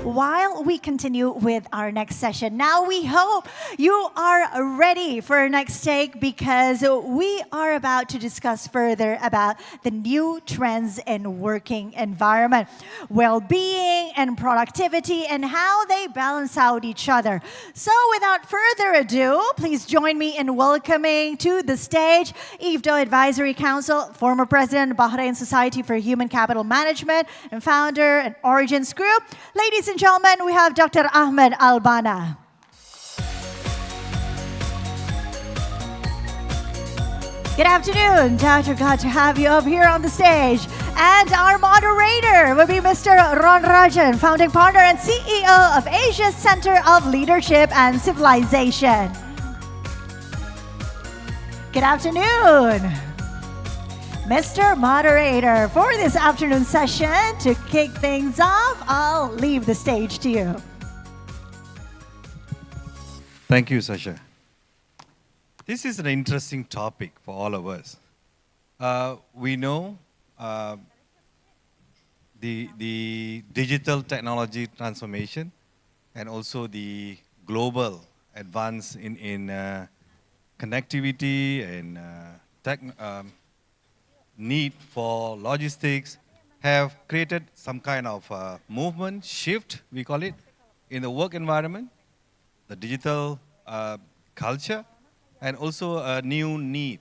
While we continue with our next session, now we hope you are ready for our next take because we are about to discuss further about the new trends in working environment, well-being and productivity and how they balance out each other. So without further ado, please join me in welcoming to the stage IFTDO Advisory Council, former President, Bahrain Society for Human Capital Management, and founder and Origins Group. Ladies and gentlemen, we have Dr. Ahmed Al-Banna. Good afternoon, Dr. Glad to have you up here on the stage. And our moderator will be Mr. Rohn Rajen, founding partner and CEO of Asia's Center of Leadership and Civilization. Good afternoon. Mr. Moderator, for this afternoon session, to kick things off, I'll leave the stage to you. Thank you, Sasha. This is an interesting topic for all of us. We know the digital technology transformation and also the global advance in connectivity and need for logistics have created some kind of movement, shift, we call it, in the work environment, the digital culture, and also a new need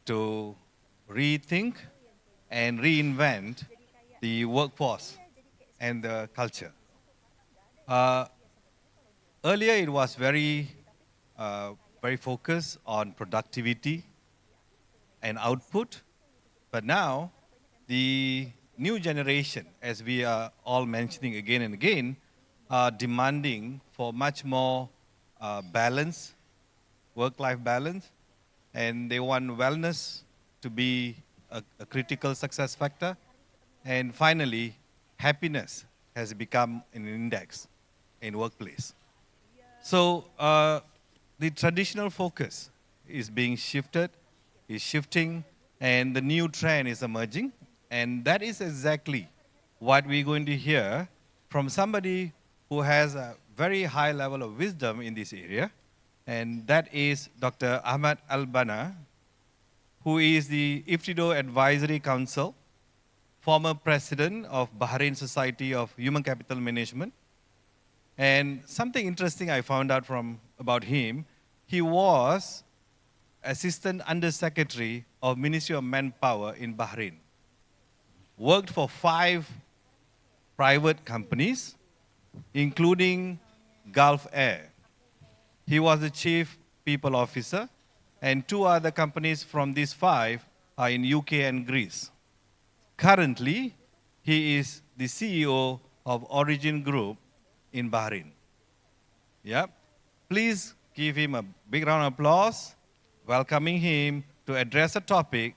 to rethink and reinvent the workforce and the culture. Earlier, it was very focused on productivity and output. But now, the new generation, as we are all mentioning again and again, are demanding for much more balance, work-life balance, and they want wellness to be a critical success factor. And finally, happiness has become an index in workplace. So the traditional focus is being shifted, is shifting, and the new trend is emerging. And that is exactly what we're going to hear from somebody who has a very high level of wisdom in this area. And that is Dr. Ahmed Al-Banna, who is the IFTDO Advisory Council, former president of Bahrain Society of Human Capital Management. And something interesting I found out about him, he was Assistant Undersecretary of Ministry of Manpower in Bahrain. Worked for 5 private companies, including Gulf Air. He was the Chief People Officer, and 2 other companies from these 5 are in UK and Greece. Currently, he is the CEO of Origins Group in Bahrain. Yeah. Please give him a big round of applause, welcoming him to address a topic,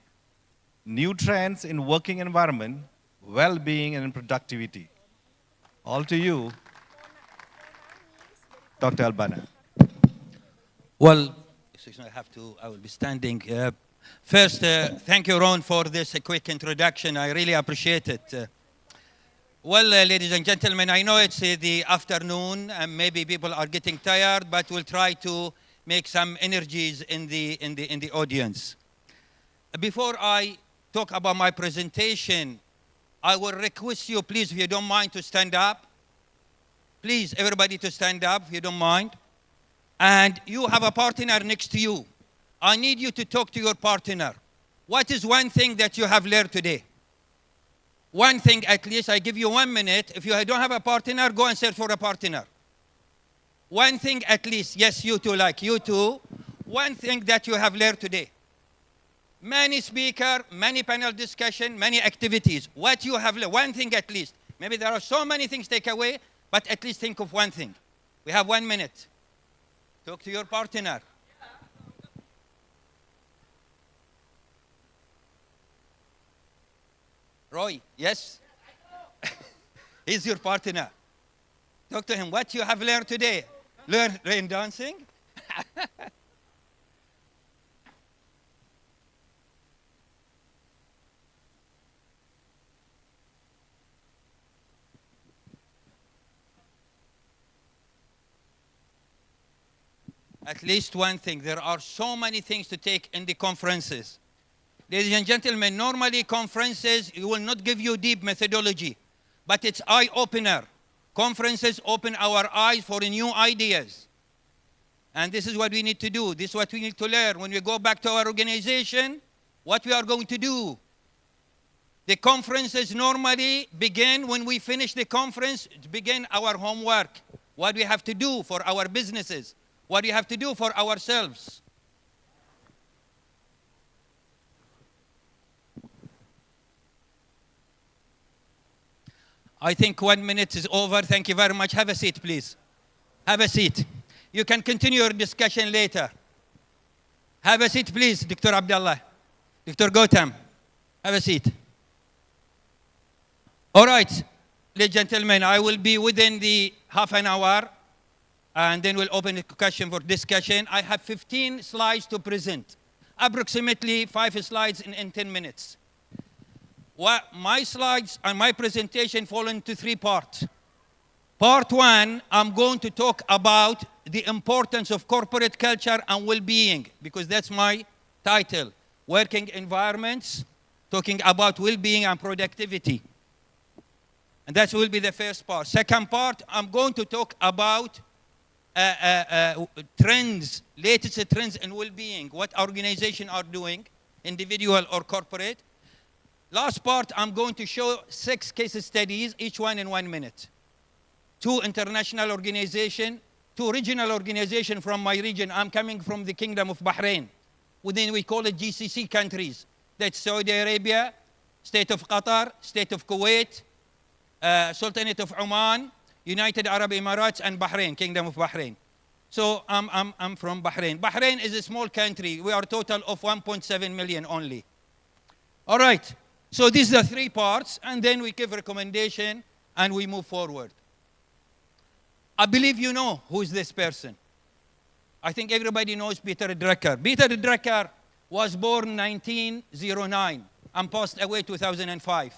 new trends in working environment, well-being and productivity. All to you, Dr. Al-Banna. Well, I will be standing. First, thank you, Rohn, for this quick introduction. I really appreciate it. Well, ladies and gentlemen, I know it's the afternoon and maybe people are getting tired, but we'll try to make some energies in the audience. Before I talk about my presentation, I will request you, please, if you don't mind, to stand up. Please, everybody to stand up, if you don't mind. And you have a partner next to you. I need you to talk to your partner. What is one thing that you have learned today? One thing at least. I give you 1 minute. If you don't have a partner, go and search for a partner. One thing at least. Yes, you too, like you too. One thing that you have learned today. Many speakers, many panel discussion, many activities. What you have learned, one thing at least. Maybe there are so many things to take away, but at least think of one thing. We have 1 minute. Talk to your partner. Roy, yes? He's your partner. Talk to him. What you have learned today? Learn dancing? At least one thing. There are so many things to take in the conferences. Ladies and gentlemen, normally conferences will not give you deep methodology, but it's eye-opener. Conferences open our eyes for new ideas. And this is what we need to do. This is what we need to learn. When we go back to our organization, what we are going to do. The conferences normally begin when we finish the conference, begin our homework. What we have to do for our businesses. What we have to do for ourselves. I think 1 minute is over. Thank you very much. Have a seat, please. Have a seat. You can continue your discussion later. Have a seat, please, Dr. Abdullah. Dr. Gautam, have a seat. All right, ladies and gentlemen, I will be within the half an hour, and then we'll open the question for discussion. I have 15 slides to present, approximately 5 slides in 10 minutes. My slides and my presentation fall into 3 parts. Part 1, I'm going to talk about the importance of corporate culture and well-being, because that's my title. Working environments, talking about well-being and productivity. And that will be the first part. Second part, I'm going to talk about trends, latest trends in well-being, what organizations are doing, individual or corporate. Last part, I'm going to show 6 case studies, each one in 1 minute. 2 international organizations, 2 regional organizations from my region. I'm coming from the Kingdom of Bahrain. Within, we call it GCC countries. That's Saudi Arabia, State of Qatar, State of Kuwait, Sultanate of Oman, United Arab Emirates, and Bahrain, Kingdom of Bahrain. So I'm from Bahrain. Bahrain is a small country. We are a total of 1.7 million only. All right. So these are 3 parts, and then we give recommendation, and we move forward. I believe you know who is this person. I think everybody knows Peter Drucker. Peter Drucker was born 1909 and passed away 2005.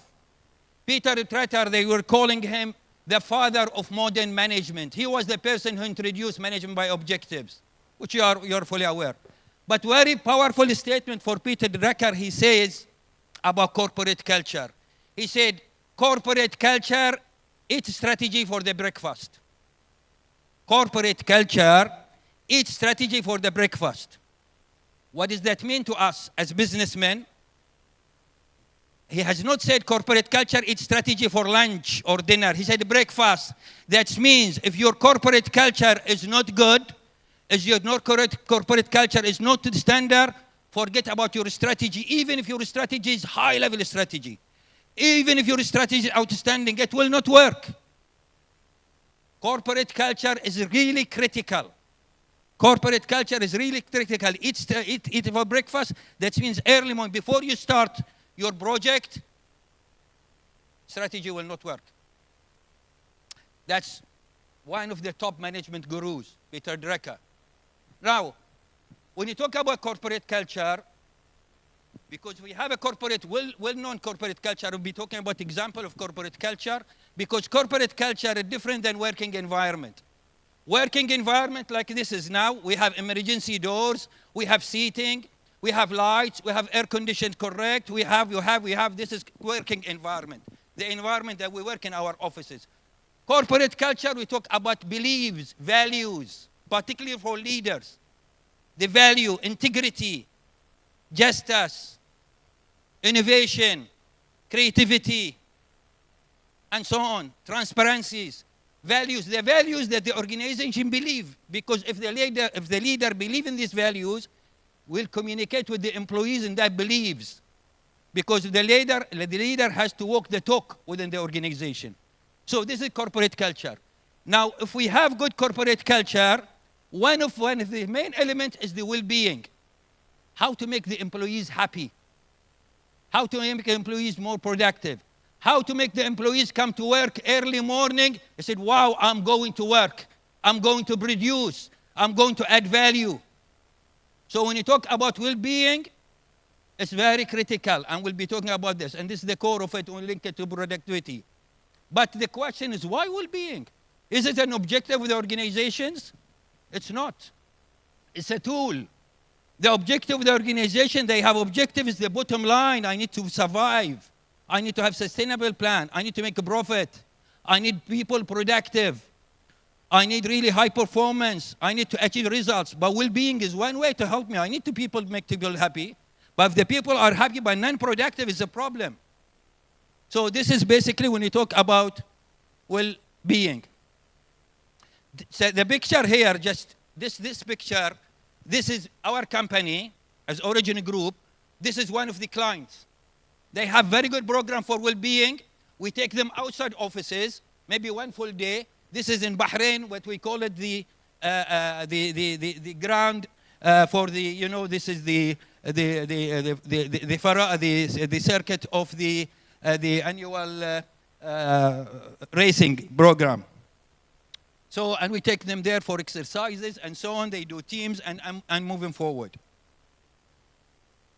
Peter Drucker, they were calling him the father of modern management. He was the person who introduced management by objectives, which you're fully aware. But very powerful statement for Peter Drucker, he says about corporate culture. He said, corporate culture, it's strategy for the breakfast. Corporate culture, it's strategy for the breakfast. What does that mean to us as businessmen? He has not said corporate culture, it's strategy for lunch or dinner. He said breakfast. That means if your corporate culture is not good, if your corporate culture is not to the standard, forget about your strategy. Even if your strategy is high-level strategy, even if your strategy is outstanding, it will not work. Corporate culture is really critical. Corporate culture is really critical. Eat for breakfast. That means early morning, before you start your project, strategy will not work. That's one of the top management gurus, Peter Drucker. Now, when you talk about corporate culture, because we have a corporate, well-known corporate culture, we'll be talking about example of corporate culture, because corporate culture is different than working environment. Working environment like this is now, we have emergency doors, we have seating, we have lights, we have air conditioned correct, we have, this is working environment. The environment that we work in our offices. Corporate culture, we talk about beliefs, values, particularly for leaders. The value, integrity, justice, innovation, creativity, and so on, transparencies, values, the values that the organization believe. Because if the leader believes in these values, will communicate with the employees in that beliefs. Because the leader has to walk the talk within the organization. So this is corporate culture. Now, if we have good corporate culture, one of the main elements is the well-being. How to make the employees happy. How to make the employees more productive. How to make the employees come to work early morning. They said, wow, I'm going to work. I'm going to produce. I'm going to add value. So when you talk about well-being, it's very critical, and we'll be talking about this. And this is the core of it, we link it to productivity. But the question is, why well-being? Is it an objective of the organizations? It's not. It's a tool. The objective of the organization, they have objective is the bottom line. I need to survive. I need to have sustainable plan. I need to make a profit. I need people productive. I need really high performance. I need to achieve results. But well-being is one way to help me. I need to make people happy. But if the people are happy but non-productive, it's a problem. So this is basically when you talk about well-being. So the picture here, just this picture, this is our company as Origin Group. This is one of the clients. They have very good program for well-being. We take them outside offices, maybe one full day. This is in Bahrain, what we call it the ground for the, you know, this is the circuit of the annual racing program. So, and we take them there for exercises and so on. They do teams and moving forward.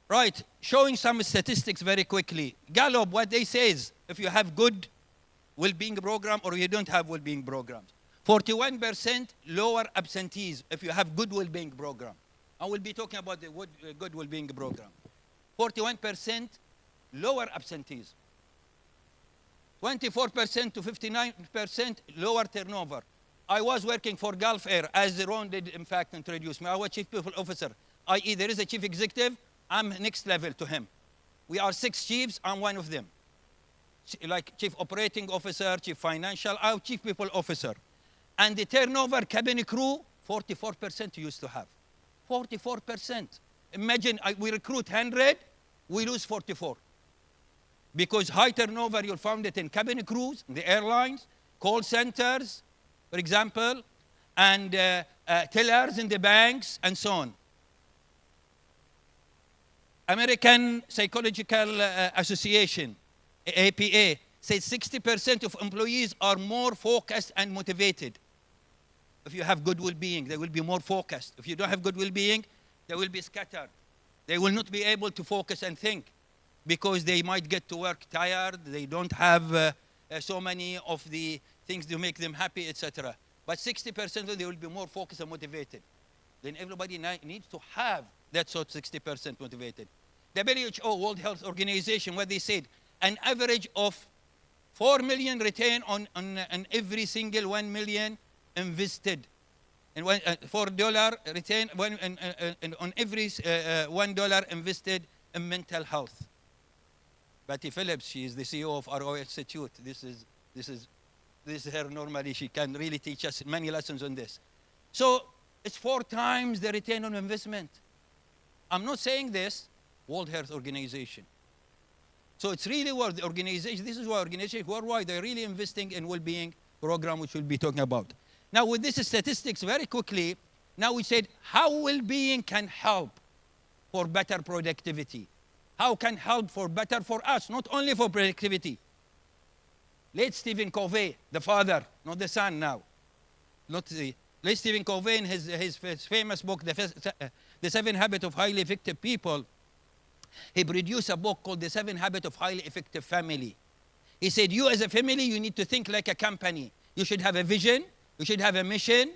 Right, showing some statistics very quickly. Gallup, what they say is, if you have good well-being program or you don't have well-being programs. 41% lower absentees if you have good well-being program. I will be talking about the good well-being program. 41% lower absentees. 24% to 59% lower turnover. I was working for Gulf Air, as Rohn did in fact introduce me. I was chief people officer, i.e. there is a chief executive, I'm next level to him. We are 6 chiefs, I'm one of them. Like chief operating officer, chief financial, I'm chief people officer. And the turnover cabin crew, 44% used to have. 44%. Imagine we recruit 100, we lose 44. Because high turnover, you'll find it in cabin crews, in the airlines, call centers, for example, and tellers in the banks, and so on. American Psychological Association, APA, says 60% of employees are more focused and motivated. If you have good well-being, they will be more focused. If you don't have good well-being, they will be scattered. They will not be able to focus and think because they might get to work tired. They don't have so many of the things to make them happy, etc. But 60% of them, they will be more focused and motivated. Then everybody needs to have that sort of 60% motivated. WHO, World Health Organization, what they said, an average of 4 million return on every single 1 million invested. And $4 return on every $1 invested in mental health. Betty Phillips, she is the CEO of RO Institute. This is her normally. She can really teach us many lessons on this. So it's 4 times the return on investment. I'm not saying this, World Health Organization. So it's really worth the organization. This is why organizations worldwide, they're really investing in well-being program, which we'll be talking about. Now with these statistics, very quickly, now we said how well-being can help for better productivity. How can help for better for us, not only for productivity. Late Stephen Covey, the father, not the son now. Late Stephen Covey in his famous book, The 7 Habits of Highly Effective People, he produced a book called The 7 Habits of Highly Effective Family. He said, you as a family, you need to think like a company. You should have a vision, you should have a mission,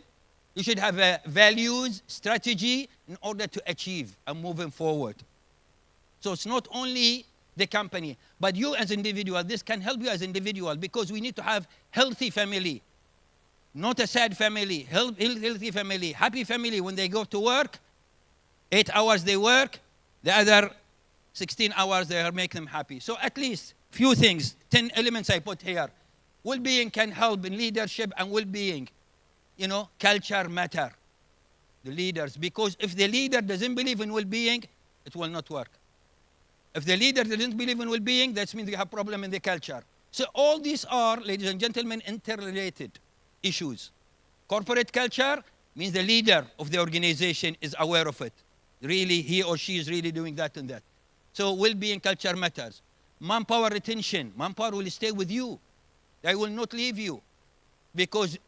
you should have a values, strategy in order to achieve and moving forward. So it's not only the company, but you as an individual. This can help you as an individual because we need to have healthy family, not a sad family, healthy family, happy family. When they go to work, 8 hours they work, the other 16 hours they are make them happy. So at least few things, 10 elements I put here. Well-being can help in leadership and well-being. You know, culture matter, the leaders, because if the leader doesn't believe in well-being, it will not work. If the leader doesn't believe in well-being, that means you have problem in the culture. So all these are, ladies and gentlemen, interrelated issues. Corporate culture means the leader of the organization is aware of it. Really, he or she is really doing that and that. So well-being culture matters. Manpower retention. Manpower will stay with you. They will not leave you. Because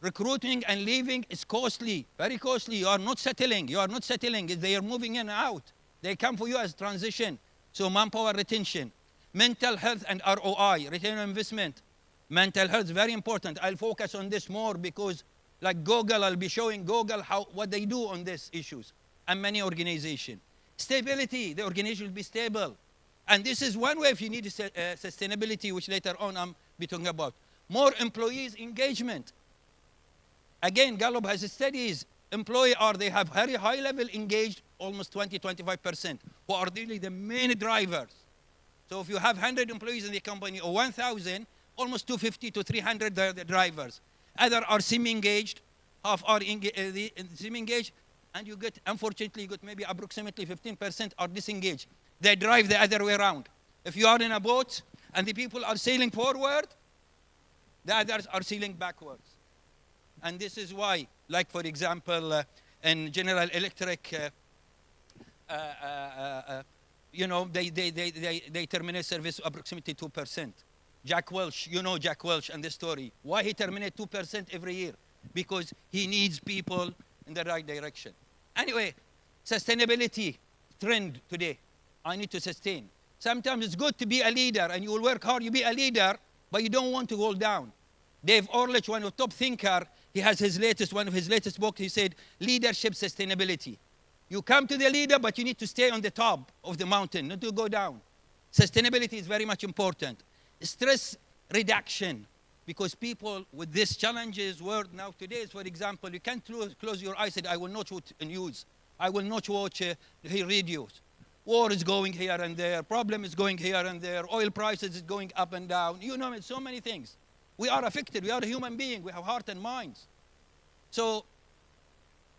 Recruiting and leaving is costly, very costly. You are not settling. You are not settling. They are moving in and out. They come for you as transition. So manpower retention. Mental health and ROI, return on investment. Mental health is very important. I'll focus on this more because like Google, I'll be showing Google what they do on these issues and many organizations. Stability, the organization will be stable. And this is one way if you need sustainability, which later on I'll be talking about. More employees engagement. Again, Gallup has studies. They have very high level engaged, almost 20-25%, who are really the main drivers. So if you have 100 employees in the company or 1,000, almost 250 to 300 are the drivers. Either are semi-engaged, half are semi-engaged, and you get, unfortunately, you get maybe approximately 15% are disengaged. They drive the other way around. If you are in a boat and the people are sailing forward, the others are sailing backwards. And this is why, like for example, in General Electric, you know, they terminate service approximately 2%. Jack Welch, you know Jack Welch and the story. Why he terminate 2% every year? Because he needs people in the right direction. Anyway, sustainability trend today. I need to sustain. Sometimes it's good to be a leader and you will work hard, you be a leader, but you don't want to go down. Dave Orlich, one of the top thinker, he has one of his latest books, he said, leadership sustainability. You come to the leader, but you need to stay on the top of the mountain, not to go down. Sustainability is very much important. Stress reduction, because people with these challenges, world now today, for example, you can't close your eyes and say, I will not watch news. I will not watch radios. War is going here and there. Problem is going here and there. Oil prices is going up and down. You know, so many things. We are affected. We are a human being. We have heart and minds. So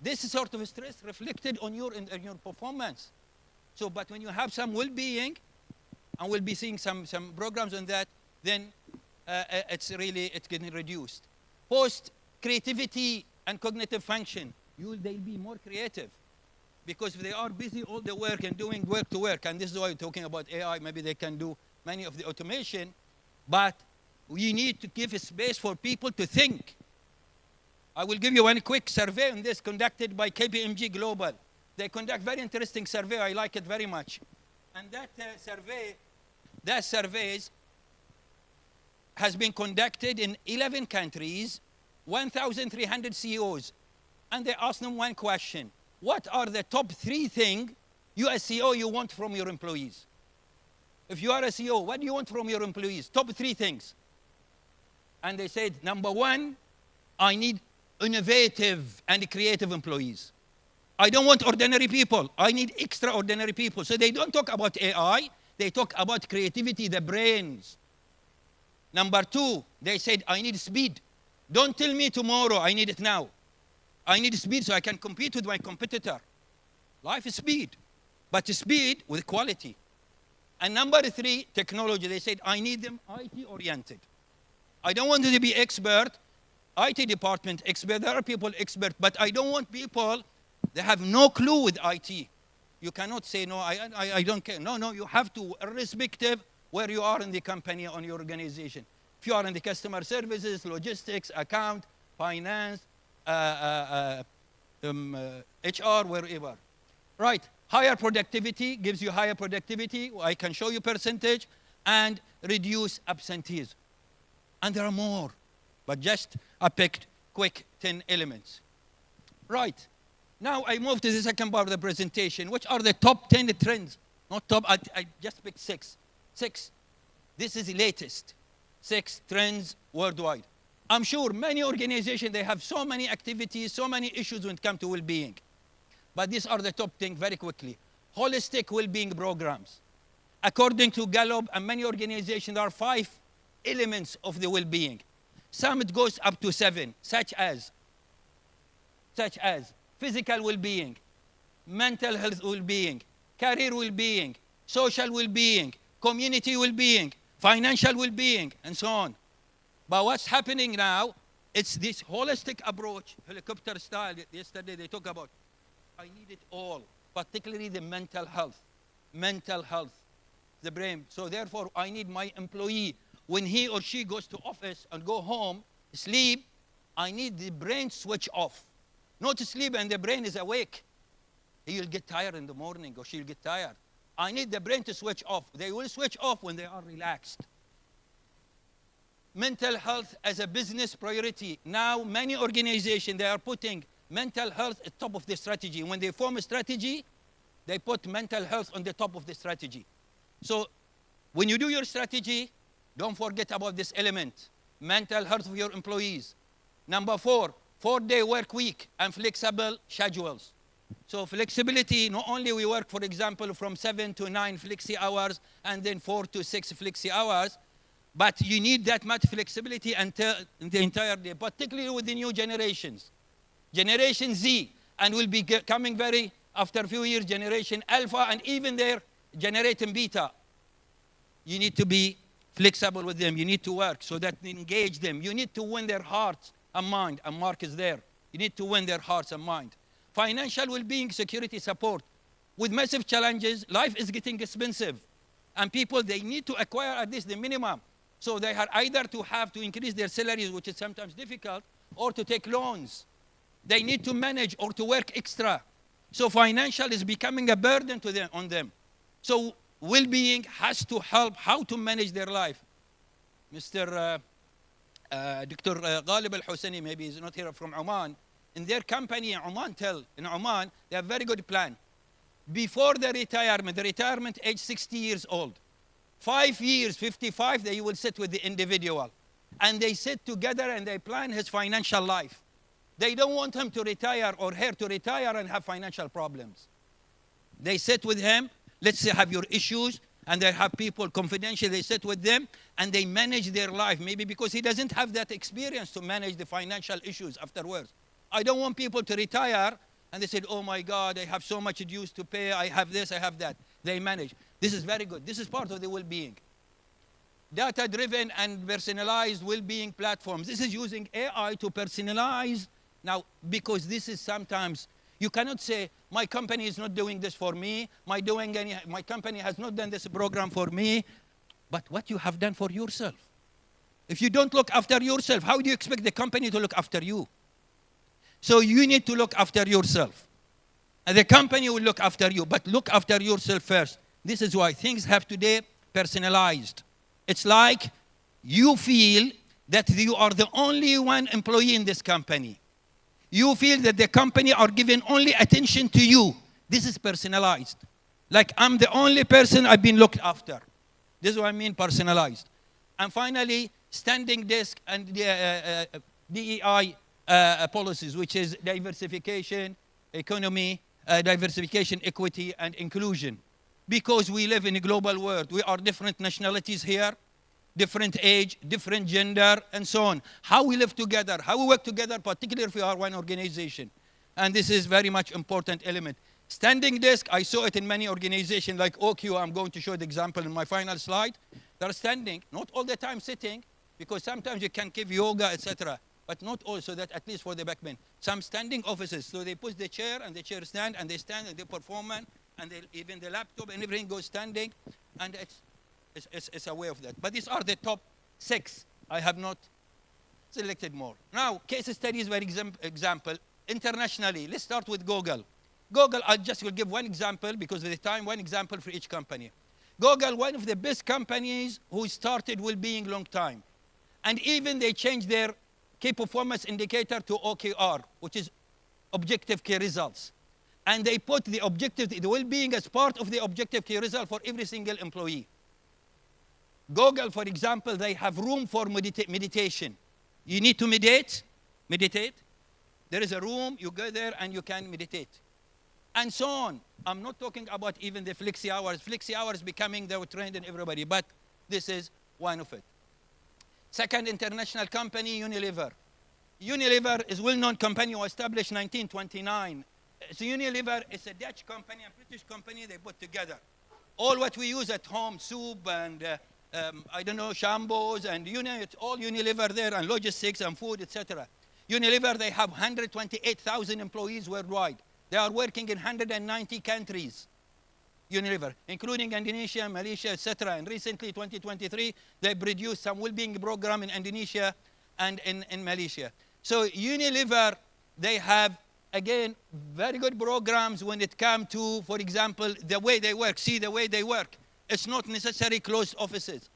this sort of stress reflected on your performance. So, but when you have some well-being, and we'll be seeing some programs on that, then it's getting reduced. Post creativity and cognitive function, they'll be more creative. Because if they are busy all the work and doing work to work, and this is why we're talking about AI, maybe they can do many of the automation, but we need to give a space for people to think. I will give you one quick survey on this conducted by KPMG Global. They conduct very interesting survey. I like it very much. And that survey has been conducted in 11 countries, 1,300 CEOs. And they asked them one question. What are the top 3 things you as CEO you want from your employees? If you are a CEO, what do you want from your employees? Top 3 things. And they said, number 1, I need innovative and creative employees. I don't want ordinary people. I need extraordinary people. So they don't talk about AI. They talk about creativity, the brains. Number 2, they said, I need speed. Don't tell me tomorrow. I need it now. I need speed so I can compete with my competitor. Life is speed, but speed with quality. And number 3, technology. They said, I need them IT-oriented. I don't want them to be expert, IT department expert. There are people expert, but I don't want people that have no clue with IT. You cannot say, no, I don't care. No, you have to, irrespective where you are in the company or your organization. If you are in the customer services, logistics, account, finance, HR, wherever. Right, higher productivity gives you higher productivity. I can show you percentage, and reduce absenteeism. And there are more, but just I picked quick 10 elements. Right, now I move to the second part of the presentation, which are the top 10 trends. Not top, I just picked 6. 6, this is the latest. 6 trends worldwide. I'm sure many organizations, they have so many activities, so many issues when it comes to well-being. But these are the top 10 very quickly. Holistic well-being programs. According to Gallup and many organizations, there are 5 elements of the well-being. Some it goes up to 7, such as physical well-being, mental health well-being, career well-being, social well-being, community well-being, financial well-being, and so on. But what's happening now, it's this holistic approach, helicopter style. Yesterday they talked about, I need it all, particularly the mental health, the brain. So therefore, I need my employee, when he or she goes to office and go home, sleep, I need the brain switch off. Not to sleep and the brain is awake. He'll get tired in the morning or she'll get tired. I need the brain to switch off. They will switch off when they are relaxed. Mental health as a business priority. Now, many organizations, they are putting mental health at the top of the strategy. When they form a strategy, they put mental health on the top of the strategy. So, when you do your strategy, don't forget about this element. Mental health of your employees. Number 4, 4-day work week and flexible schedules. So flexibility, not only we work, for example, from 7 to 9 flexi hours and then 4 to 6 flexi hours, but you need that much flexibility until the entire day, particularly with the new generations. Generation Z, and will be coming very, after a few years, Generation Alpha, and even their Generation Beta. You need to be flexible with them. You need to work so that you engage them. You need to win their hearts and mind, and Mark is there. You need to win their hearts and mind. Financial well-being, security support. With massive challenges, life is getting expensive. And people, they need to acquire at least the minimum. So they are either to have to increase their salaries, which is sometimes difficult, or to take loans. They need to manage or to work extra. So financial is becoming a burden to them, on them. So well-being has to help how to manage their life. Mr. Dr. Ghalib Al-Husseini, maybe he's not here from Oman. In their company in Oman, they have a very good plan. Before the retirement age 60 years old, 5 years, 55, they will sit with the individual. And they sit together and they plan his financial life. They don't want him to retire or her to retire and have financial problems. They sit with him, let's say have your issues, and they have people confidential, they sit with them, and they manage their life, maybe because he doesn't have that experience to manage the financial issues afterwards. I don't want people to retire, and they said, oh my God, I have so much dues to pay, I have this, I have that. They manage. This is very good. This is part of the well-being. Data-driven and personalized well-being platforms. This is using AI to personalize. Now, because this is sometimes, you cannot say, my company is not doing this for me, my company has not done this program for me, but what you have done for yourself. If you don't look after yourself, how do you expect the company to look after you? So you need to look after yourself. And the company will look after you, but look after yourself first. This is why things have today personalized. It's like you feel that you are the only one employee in this company. You feel that the company are giving only attention to you. This is personalized. Like I'm the only person I've been looked after. This is what I mean personalized. And finally, standing desk and DEI policies, which is diversification, economy, diversification, equity, and inclusion. Because we live in a global world. We are different nationalities here, different age, different gender, and so on. How we live together, how we work together, particularly if we are one organization. And this is very much important element. Standing desk, I saw it in many organizations like OQ. I'm going to show the example in my final slide. They're standing, not all the time sitting, because sometimes you can give yoga, etc. But not also that, at least for the backmen. Some standing offices, so they push the chair and the chair stand and they perform, and even the laptop and everything goes standing, and it's a way of that. But these are the top 6. I have not selected more. Now, case studies, for example, internationally. Let's start with Google. Google, I just will give one example because of the time, one example for each company. Google, one of the best companies who started well-being long time. And even they changed their key performance indicator to OKR, which is objective key results. And they put the objective, the well-being as part of the objective key result for every single employee. Google, for example, they have room for meditation. You need to meditate. There is a room, you go there and you can meditate. And so on. I'm not talking about even the flexi hours. Flexi hours becoming the trend in everybody, but this is one of it. Second international company, Unilever. Unilever is a well-known company who established 1929. So Unilever is a Dutch company, a British company they put together. All what we use at home, soup and I don't know, shampoos and you know, it's all Unilever there and logistics and food, etc. Unilever, they have 128,000 employees worldwide. They are working in 190 countries. Unilever, including Indonesia, Malaysia, etc. And recently, 2023, they produced some well-being program in Indonesia and in Malaysia. So Unilever, they have, again, very good programs when it comes to, for example, the way they work. See the way they work. It's not necessarily closed offices.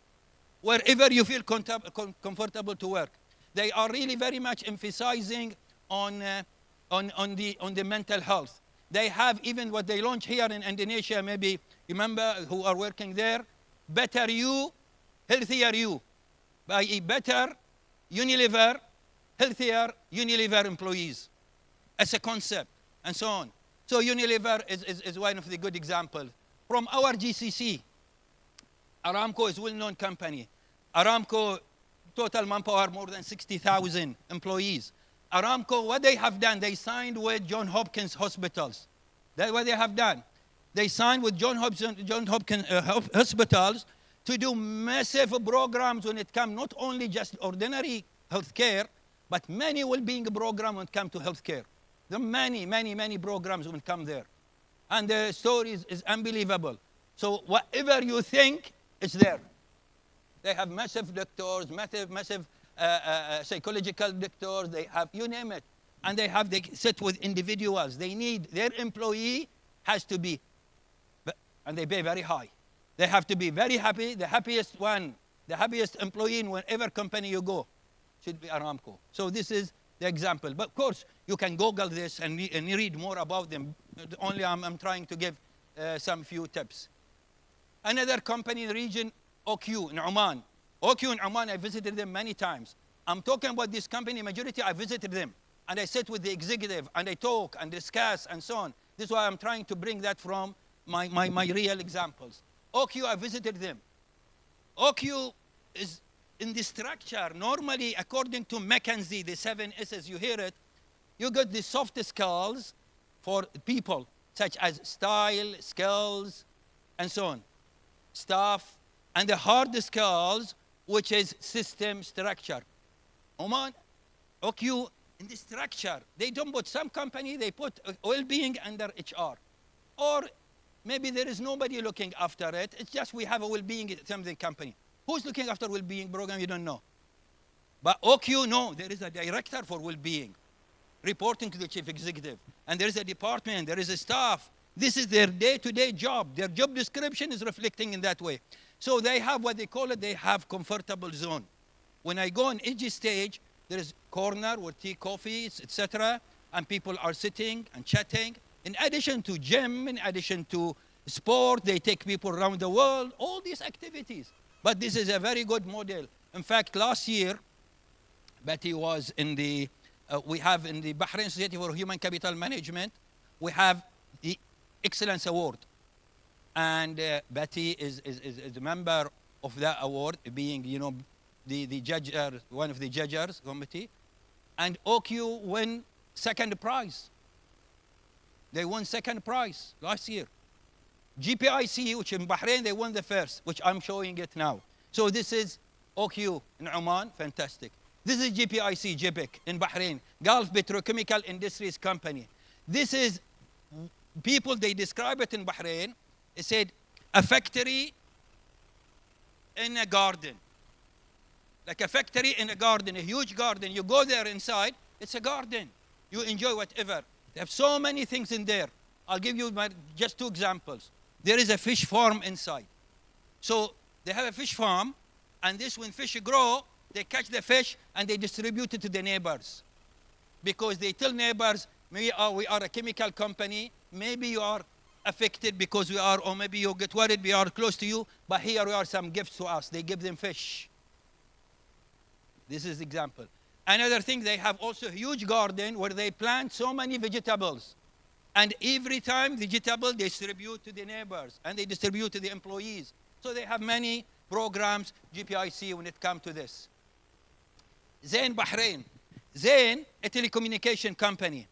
Wherever you feel comfortable to work. They are really very much emphasizing on the mental health. They have even what they launch here in Indonesia, maybe, remember, who are working there, better you, healthier you. By better Unilever, healthier Unilever employees as a concept, and so on. So Unilever is one of the good examples. From our GCC, Aramco is a well-known company. Aramco, total manpower, more than 60,000 employees. Aramco, what they have done, they signed with Johns Hopkins hospitals. That's what they have done. They signed with Johns Hopkins hospitals to do massive programs when it comes not only just ordinary healthcare, but many well-being programs when it comes to healthcare. There are many, many, many programs when it comes there. And the story is unbelievable. So whatever you think is there. They have massive doctors, massive psychological doctors. They have, you name it. And they sit with individuals. They need, their employee has to be, and they pay very high. They have to be very happy. The happiest one, the happiest employee in whatever company you go should be Aramco. So this is the example. But of course, you can Google this and read more about them. Only I'm trying to give some few tips. Another company in the region, OQ in Oman. OQ in Oman, I visited them many times. I'm talking about this company, majority I visited them. And I sit with the executive and I talk and discuss and so on. This is why I'm trying to bring that from my real examples. OQ, I visited them. OQ is in the structure, normally according to McKinsey, the 7 S's, you hear it, you got the soft skills for people, such as style, skills, and so on. Staff, and the hard skills, which is system structure. Oman, OQ, in the structure, they don't put, some company, they put well-being under HR. Or maybe there is nobody looking after it. It's just we have a well-being something company. Who's looking after well-being program? You don't know. But OQ, no, there is a director for well-being, reporting to the chief executive. And there is a department, there is a staff. This is their day-to-day job. Their job description is reflecting in that way. So they have what they call it, they have comfortable zone. When I go on each stage, there is corner with tea, coffee, etc. And people are sitting and chatting. In addition to gym, in addition to sport, they take people around the world, all these activities. But this is a very good model. In fact, last year, Betty was in the, we have in the Bahrain Society for Human Capital Management, we have the Excellence Award. And Betty is a member of that award, being, you know, the judge, one of the judges committee. And OQ won second prize. They won second prize last year. GPIC, which in Bahrain, they won the first, which I'm showing it now. So this is OQ in Oman, fantastic. This is GPIC, GPIC in Bahrain, Gulf Petrochemical Industries Company. This is people, they describe it in Bahrain. They said, a factory in a garden. Like a factory in a garden, a huge garden. You go there inside, it's a garden. You enjoy whatever. They have so many things in there. I'll give you just 2 examples. There is a fish farm inside. So they have a fish farm, and this, when fish grow, they catch the fish and they distribute it to the neighbors. Because they tell neighbors, we are a chemical company, maybe you are affected because we are, or maybe you get worried, we are close to you, but here we are, some gifts to us. They give them fish. This is the example. Another thing, they have also a huge garden where they plant so many vegetables. And every time vegetable, they distribute to the neighbors and they distribute to the employees. So they have many programs, GPIC, when it comes to this. Zain Bahrain. Zain, a telecommunication company.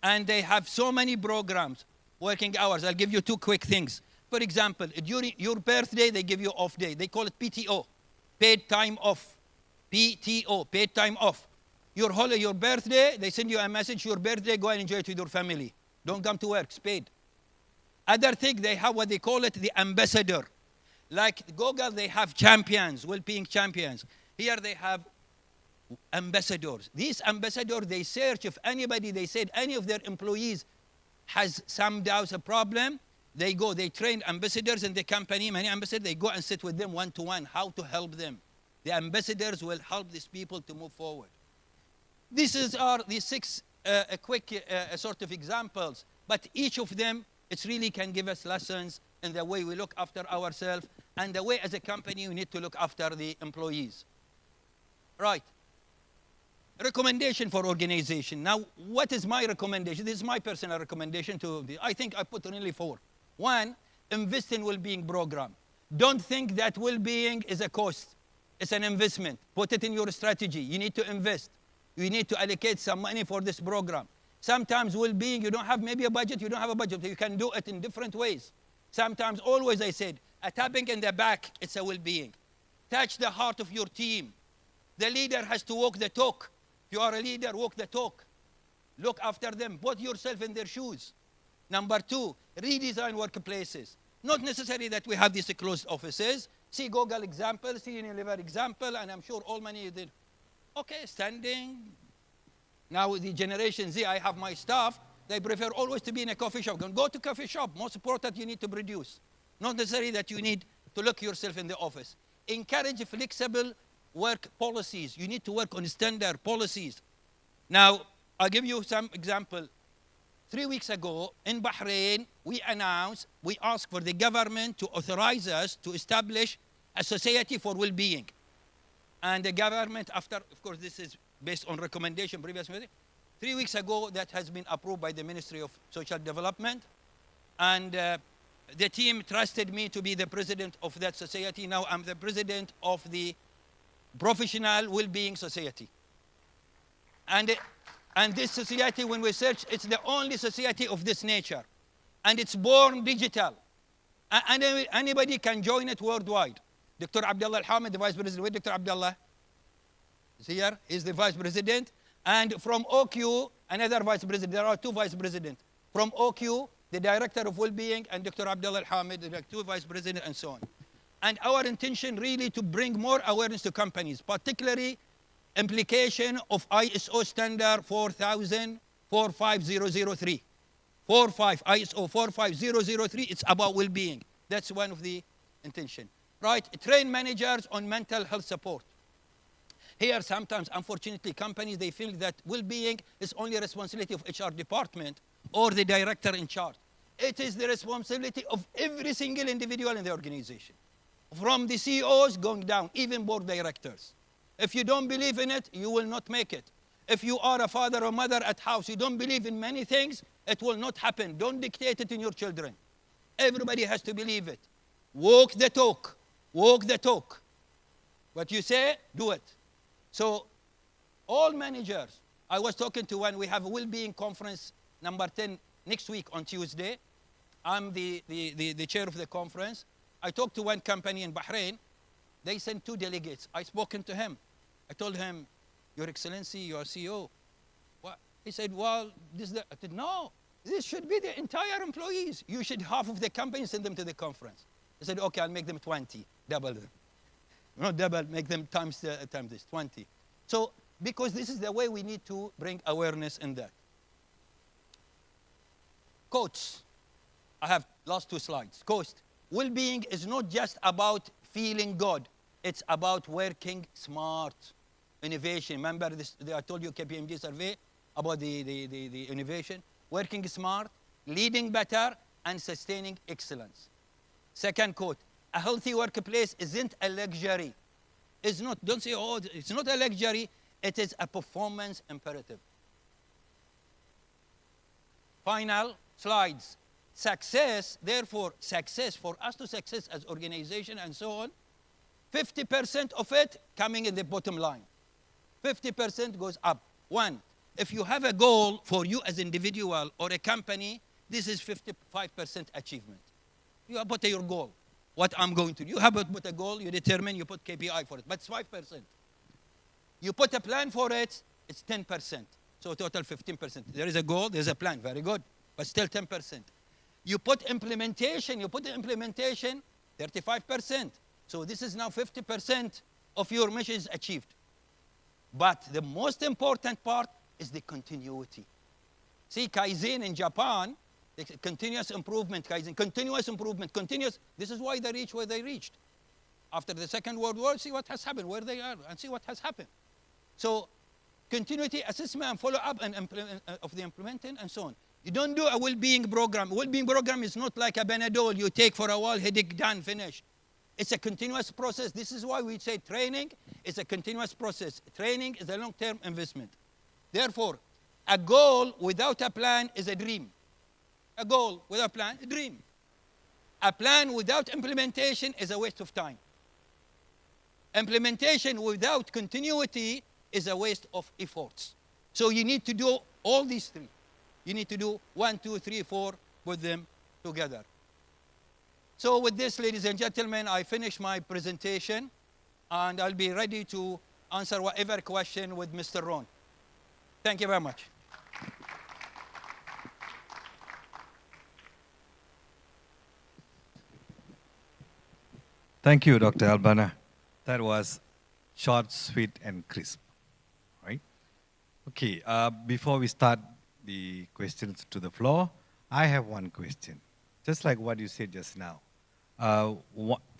And they have so many programs, working hours. I'll give you 2 quick things. For example, during your birthday, they give you off day. They call it PTO, paid time off. PTO, paid time off. Your holiday, your birthday, they send you a message, your birthday, go and enjoy it with your family. Don't come to work, it's paid. Other thing, they have what they call it, the ambassador. Like Google, they have champions, well-being champions. Here they have ambassadors. These ambassadors, they search if anybody, they said any of their employees has some doubts, a problem, they go, they train ambassadors in the company, many ambassadors, they go and sit with them one-to-one, how to help them. The ambassadors will help these people to move forward. These are the 6 quick sort of examples, but each of them, it really can give us lessons in the way we look after ourselves and the way as a company we need to look after the employees. Right. Recommendation for organization. Now, what is my recommendation? This is my personal recommendation to the, I think I put only 4. 1, invest in well-being program. Don't think that well-being is a cost. It's an investment. Put it in your strategy. You need to invest. You need to allocate some money for this program. Sometimes well-being, you don't have maybe a budget, you don't have a budget. You can do it in different ways. Sometimes, always I said, a tapping in the back, it's a well-being. Touch the heart of your team. The leader has to walk the talk. If you are a leader, walk the talk. Look after them. Put yourself in their shoes. Number 2, redesign workplaces. Not necessary that we have these closed offices. See Google example, see Unilever example, and I'm sure all many did. Okay, standing. Now the Generation Z, I have my staff, they prefer always to be in a coffee shop. Go to coffee shop. Most important, you need to produce. Not necessary that you need to look yourself in the office. Encourage flexible work policies. You need to work on standard policies. Now, I'll give you some example. 3 weeks ago in Bahrain, we announced, we asked for the government to authorize us to establish a society for well-being. And the government, after, of course, this is based on recommendation previously, 3 weeks ago, that has been approved by the Ministry of Social Development. And the team trusted me to be the president of that society. Now I'm the president of the Professional Well-Being Society. And this society, when we search, it's the only society of this nature. And it's born digital. And anybody can join it worldwide. Dr. Abdullah Al-Hamid, the vice president. Where Dr. Abdullah? Is here. He's the vice president. And from OQ, another vice president. There are 2 vice presidents. From OQ, the director of well-being, and Dr. Abdullah Al-Hamid, the 2 vice presidents, and so on. And our intention really to bring more awareness to companies, particularly implication of ISO standard 45003. 45, ISO 45003, it's about well-being. That's one of the intention. Right, train managers on mental health support. Here sometimes, unfortunately, companies, they feel that well-being is only a responsibility of HR department or the director in charge. It is the responsibility of every single individual in the organization. From the CEOs going down, even board directors. If you don't believe in it, you will not make it. If you are a father or mother at house, you don't believe in many things, it will not happen. Don't dictate it in your children. Everybody has to believe it. Walk the talk. Walk the talk. What you say, do it. So, all managers, I was talking to one, we have a well-being conference number 10 next week on Tuesday. I'm the chair of the conference. I talked to one company in Bahrain. They sent 2 delegates. I spoken to him. I told him, Your Excellency, you are CEO. What? He said, well, this is the, I said, no, this should be the entire employees. You should half of the company send them to the conference. He said, okay, I'll make them 20, double them. Not double, make them times this, 20. So, because this is the way we need to bring awareness in that. Coach, I have last 2 slides. Coach, well-being is not just about feeling good. It's about working smart. Innovation. Remember this? I told you KPMG survey about the innovation. Working smart, leading better, and sustaining excellence. Second quote, a healthy workplace isn't a luxury. It's not, don't say, oh, it's not a luxury. It is a performance imperative. Final slides. Success, therefore, success, for us to success as organization and so on, 50% of it coming in the bottom line. 50% goes up. 1, if you have a goal for you as individual or a company, this is 55% achievement. You have put your goal. What I'm going to do. You have put a goal, you determine, you put KPI for it, but it's 5%. You put a plan for it, it's 10%. So total 15%. There is a goal, there's a plan, very good, but still 10%. You put implementation, 35%. So this is now 50% of your mission is achieved. But the most important part is the continuity. See, Kaizen in Japan, continuous improvement, Kaizen, continuous improvement, continuous. This is why they reached where they reached. After the Second World War, see what has happened, where they are, and see what has happened. So, continuity, assessment, and follow-up of the implementing, and so on. You don't do a well-being program. Well-being program is not like a Benadryl you take for a while, headache done, finished. It's a continuous process. This is why we say training is a continuous process. Training is a long-term investment. Therefore, a goal without a plan is a dream. A goal without a plan, a dream. A plan without implementation is a waste of time. Implementation without continuity is a waste of efforts. So you need to do all these three. You need to do 1, 2, 3, 4, put them together. So with this, ladies and gentlemen, I finish my presentation, and I'll be ready to answer whatever question with Mr. Rohn. Thank you very much. Thank you, Dr. Al-Banna. That was short, sweet, and crisp, right? Okay, before we start the questions to the floor, I have one question. Just like what you said just now.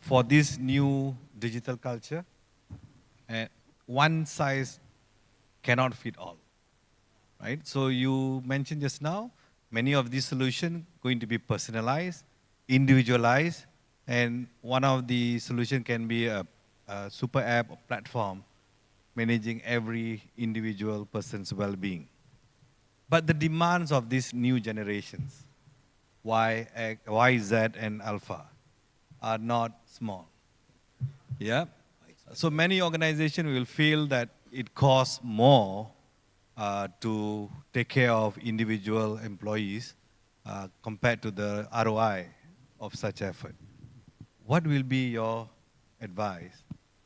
For this new digital culture, one size cannot fit all, right? So you mentioned just now, many of these solutions going to be personalized, individualized, and one of the solutions can be a super app or platform managing every individual person's well-being. But the demands of these new generations, Y, Z, and Alpha, are not small. Yeah? So many organizations will feel that it costs more to take care of individual employees compared to the ROI of such effort. What will be your advice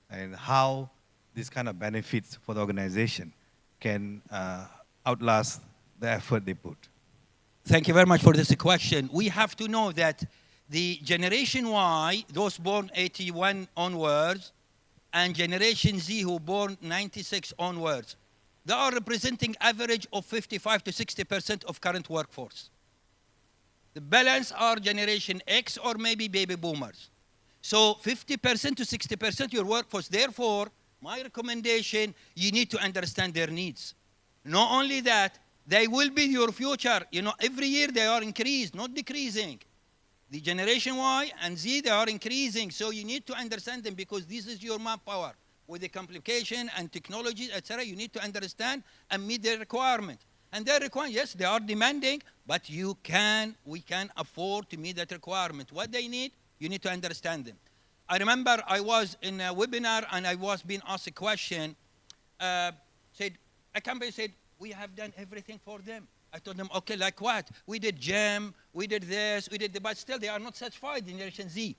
and how this kind of benefits for the organization can outlast the effort they put? Thank you very much for this question. We have to know that the Generation Y, those born 81 onwards, and Generation Z who born 96 onwards, they are representing average of 55 to 60% of current workforce. The balance are Generation X or maybe baby boomers. So 50% to 60% your workforce. Therefore, my recommendation, you need to understand their needs. Not only that, they will be your future. You know, every year they are increased, not decreasing. The Generation Y and Z, they are increasing. So you need to understand them because this is your manpower. With the complication and technology, etc., you need to understand and meet their requirement. And their requirement, yes, they are demanding, but we can afford to meet that requirement. What they need, you need to understand them. I remember I was in a webinar and I was being asked a question. A company said, we have done everything for them. I told them, okay, like what? We did GEM, we did this, we did that, but still they are not satisfied in Generation Z.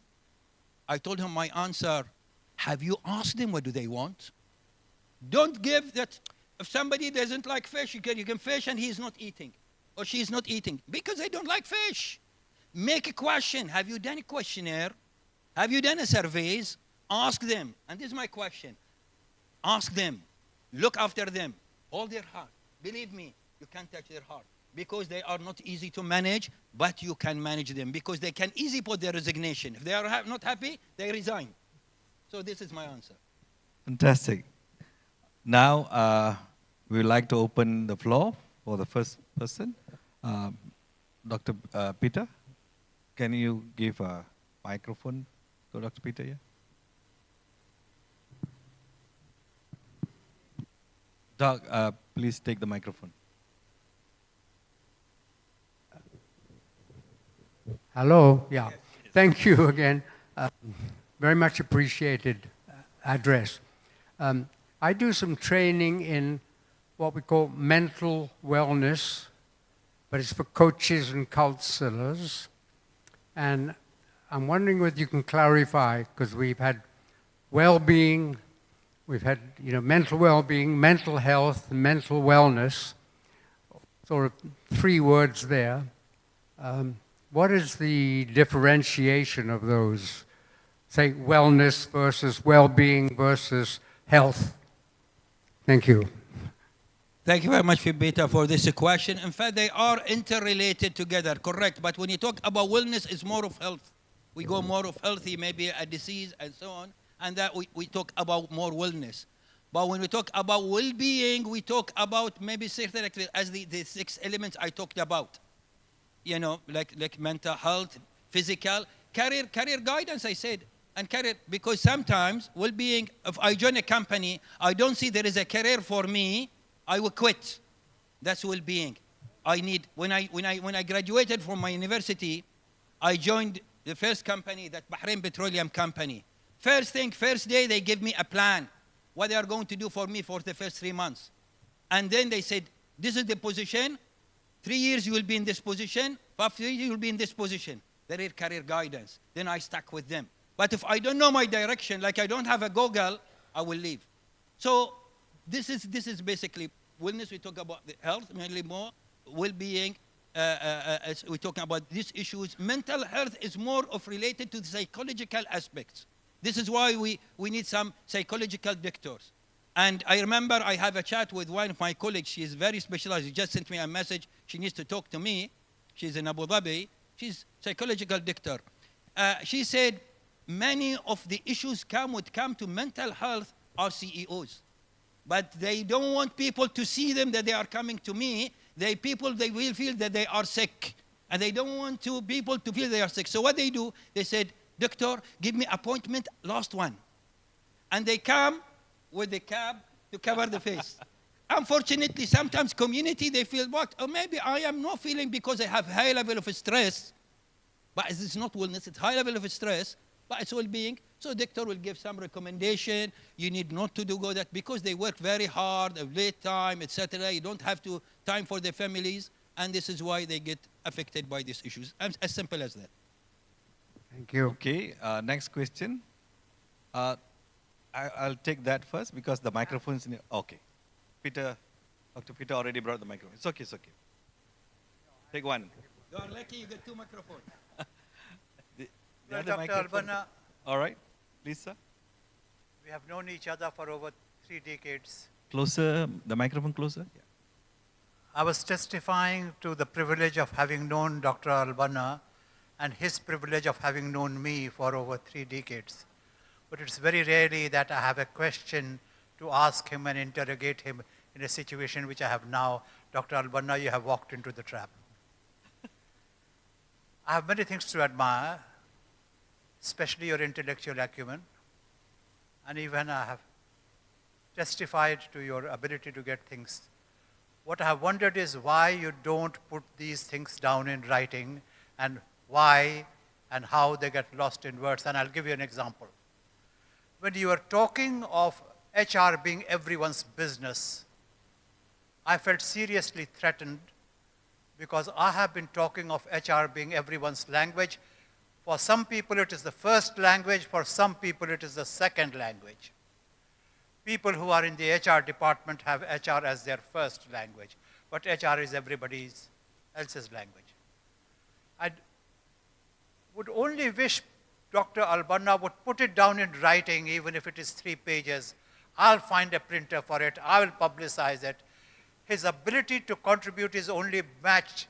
I told him my answer, have you asked them what do they want? Don't give that, if somebody doesn't like fish, you can fish and he's not eating, or she's not eating, because they don't like fish. Make a question. Have you done a questionnaire? Have you done a surveys? Ask them. And this is my question. Ask them. Look after them. Hold their heart. Believe me, you can't touch their heart because they are not easy to manage, but you can manage them because they can easily put their resignation. If they are not happy, they resign. So this is my answer. Fantastic. Now, we would like to open the floor for the first person. Dr. Peter, can you give a microphone to Dr. Peter? Yeah? Doug, please take the microphone. Hello, yeah. Thank you again. Very much appreciated address. I do some training in what we call mental wellness, but it's for coaches and counselors. And I'm wondering whether you can clarify, because we've had well-being, we've had mental well-being, mental health, and mental wellness, sort of three words there. What is the differentiation of those? Say wellness versus well-being versus health. Thank you. Thank you very much, Fibita, for this question. In fact, they are interrelated together, correct? But when you talk about wellness, it's more of health. We go more of healthy, maybe a disease and so on, and that we talk about more wellness. But when we talk about well-being, we talk about maybe certain as the 6 elements I talked about. You know, like mental health, physical, career guidance, I said. And career, because sometimes well-being, if I join a company, I don't see there is a career for me, I will quit. That's well-being. I need, when I graduated from my university, I joined the first company, that Bahrain Petroleum Company. First day, they give me a plan, what they are going to do for me for the first 3 months. And then they said, this is the position, 3 years you will be in this position, 5 years you will be in this position. There is career guidance. Then I stuck with them. But if I don't know my direction, like I don't have a Google, I will leave. So this is basically wellness. We talk about the health, mainly more well-being. As we're talking about these issues, mental health is more of related to the psychological aspects. This is why we need some psychological doctors. And I remember I have a chat with one of my colleagues. She is very specialized. She just sent me a message. She needs to talk to me. She's in Abu Dhabi. She's psychological doctor. She said many of the issues would come to mental health are CEOs. But they don't want people to see them that they are coming to me. They will feel that they are sick. And they don't want people to feel they are sick. So what they do, they said, doctor, give me appointment, last one. And they come with the cab to cover the face. Unfortunately, sometimes community, they feel, what? Or maybe I am not feeling because I have high level of stress. But it's not wellness, it's high level of stress, but it's well-being. So doctor will give some recommendation. You need not to go that because they work very hard, late time, etc. You don't have time for their families. And this is why they get affected by these issues. As simple as that. Thank you. Okay, next question. I'll take that first because the microphone's in. Okay. Dr. Peter already brought the microphone. It's okay, it's okay. Take one. You are lucky you get 2 microphones. The other Dr. microphone. Al-Banna, All right, please, sir. we have known each other for over 3 decades. Closer, the microphone closer. Yeah. I was testifying to the privilege of having known Dr. Al-Banna and his privilege of having known me for over 3 decades. But it's very rarely that I have a question to ask him and interrogate him in a situation which I have now. Dr. Al-Banna, you have walked into the trap. I have many things to admire, especially your intellectual acumen. And even I have testified to your ability to get things. What I have wondered is why you don't put these things down in writing and why and how they get lost in words. And I'll give you an example. When you are talking of HR being everyone's business, I felt seriously threatened because I have been talking of HR being everyone's language. For some people, it is the first language. For some people, it is the second language. People who are in the HR department have HR as their first language, but HR is everybody else's language. I would only wish Dr. Al-Banna would put it down in writing, even if it is 3 pages. I'll find a printer for it. I will publicize it. His ability to contribute is only matched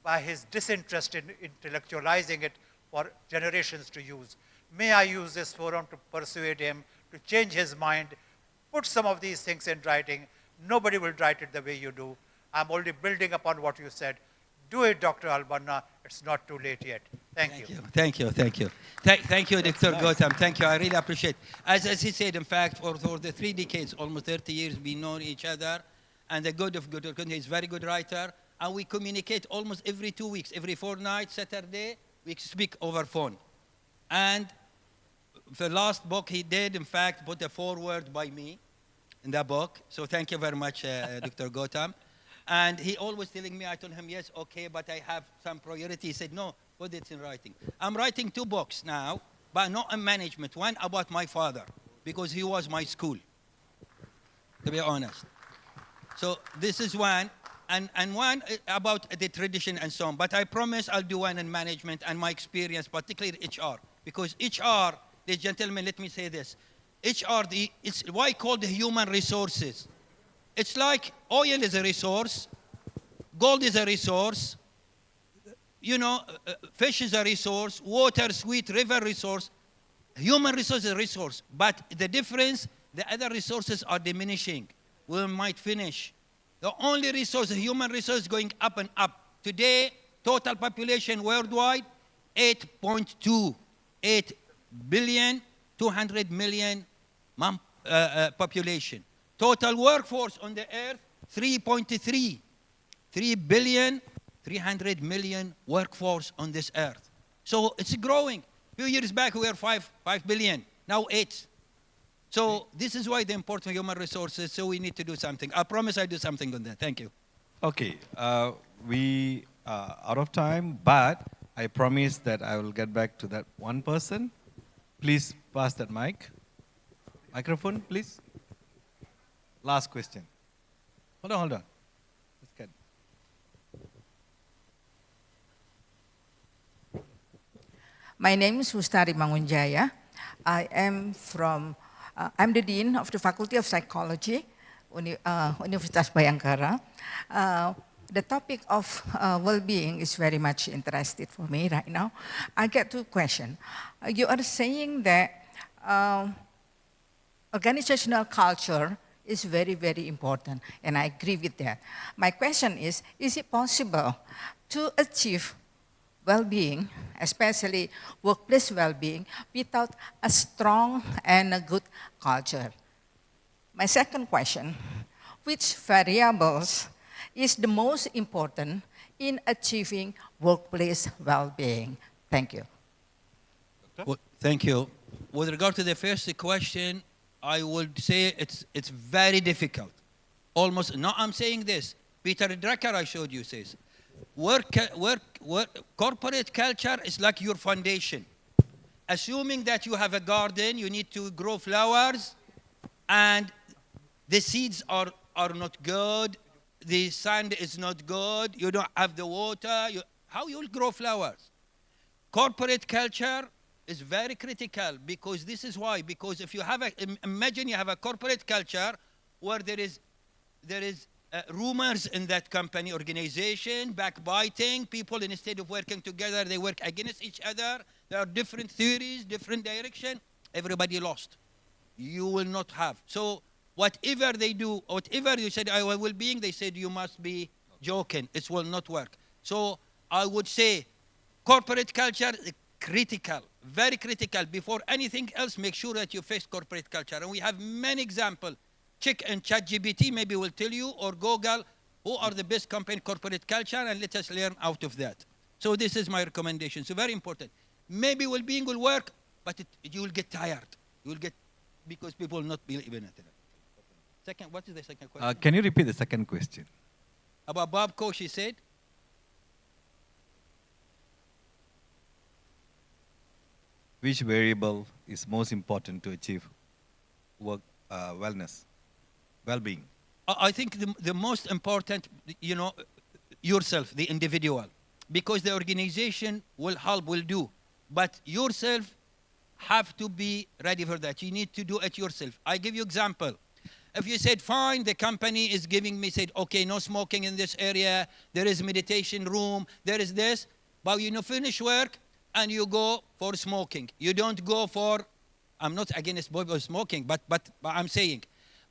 by his disinterest in intellectualizing it for generations to use. May I use this forum to persuade him to change his mind, put some of these things in writing. Nobody will write it the way you do. I'm only building upon what you said. Do it, Dr. Al-Banna. It's not too late yet. Thank you. Thank you, Dr. Gautam. Thank you, I really appreciate. As he said, in fact, for the 3 decades, almost 30 years, we know each other. And the good of Dr. Gautam is a very good writer. And we communicate almost every 2 weeks, every fortnight, Saturday, we speak over phone. And the last book he did, in fact, put a foreword by me in that book. So thank you very much, Dr. Gautam. And he always telling me, I told him, yes, okay, but I have some priority. He said, no, put it in writing. I'm writing 2 books now, but not in management. One about my father, because he was my school, to be honest. So this is one, and one about the tradition and so on. But I promise I'll do one in management and my experience, particularly HR. Because HR, ladies and gentlemen, let me say this. HRD, it's why called human resources. It's like oil is a resource, gold is a resource, fish is a resource, water, sweet, river resource. Human resource is a resource. But the difference, the other resources are diminishing. We might finish. The only resource, the human resource, is going up and up. Today, total population worldwide, 8 billion, 200 million population. Total workforce on the earth, 3.3. 3 billion, 300 million workforce on this earth. So it's growing. A few years back, we were 5 billion, now 8. So this is why the importance of human resources, so we need to do something. I promise I'll do something on that. Thank you. Okay, we are out of time, but I promise that I will get back to that one person. Please pass that mic. Microphone, please. Last question. Hold on. Let's get. My name is Mustari Mangunjaya. I'm the Dean of the Faculty of Psychology, Universitas Bayangkara. The topic of well-being is very much interesting for me right now. I get two questions. You are saying that organizational culture is very, very important, and I agree with that. My question is it possible to achieve well-being, especially workplace well-being, without a strong and a good culture? My second question, which variables is the most important in achieving workplace well-being? Thank you. Well, thank you. With regard to the first question, I would say it's very difficult. Almost, no, I'm saying this. Peter Drucker, I showed you, says, corporate culture is like your foundation. Assuming that you have a garden, you need to grow flowers, and the seeds are not good, the sand is not good, you don't have the water, how you will grow flowers? Corporate culture is very critical, because this is why. Because if you have imagine you have a corporate culture where there is rumors in that company, organization, backbiting, people instead of working together, they work against each other. There are different theories, different direction. Everybody lost. You will not have. So whatever they do, whatever you said, I will being, they said you must be joking. It will not work. So I would say corporate culture is critical, very critical. Before anything else, make sure that you face corporate culture. And we have many examples. Check and ChatGPT maybe will tell you, or Google, who are the best company corporate culture, and let us learn out of that. So this is my recommendation. So very important. Maybe well-being will work, but you will get tired. You will get, because people will not believe in it. Second, what is the second question? Can you repeat the second question? About Bob Koch, he said. Which variable is most important to achieve work wellness, well-being? I think the most important, yourself, the individual, because the organization will help, will do, but yourself have to be ready for that. You need to do it yourself. I give you example. If you said, fine, the company is giving me, said, okay, no smoking in this area, there is meditation room, there is this, but you finish work and you go for smoking. You don't go for, I'm not against smoking, but I'm saying,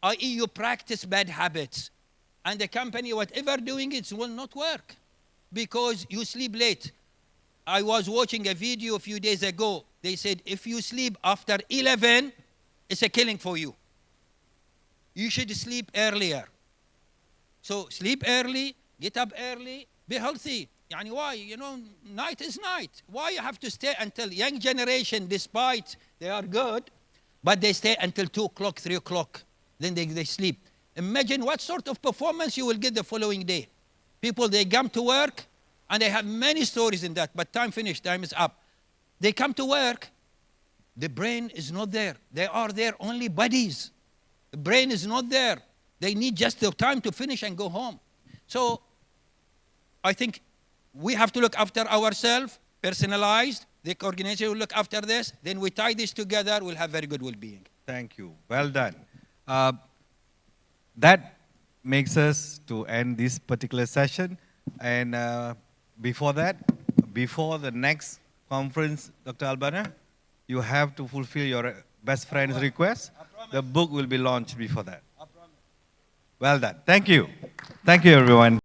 i.e. you practice bad habits, and the company, whatever doing it, will not work because you sleep late. I was watching a video a few days ago. They said, if you sleep after 11, it's a killing for you. You should sleep earlier. So sleep early, get up early, be healthy. Why? Night is night. Why you have to stay until young generation, despite they are good, but they stay until 2 o'clock, 3 o'clock. Then they sleep. Imagine what sort of performance you will get the following day. People, they come to work, and they have many stories in that, but time finished, time is up. They come to work, the brain is not there. They are there only bodies. The brain is not there. They need just the time to finish and go home. So I think we have to look after ourselves, personalized. The organization will look after this. Then we tie this together, we'll have very good well-being. Thank you. Well done. That makes us to end this particular session. And before that, before the next conference, Dr. Al-Banna, you have to fulfill your best friend's request. The book will be launched before that. Well done. Thank you. Thank you, everyone.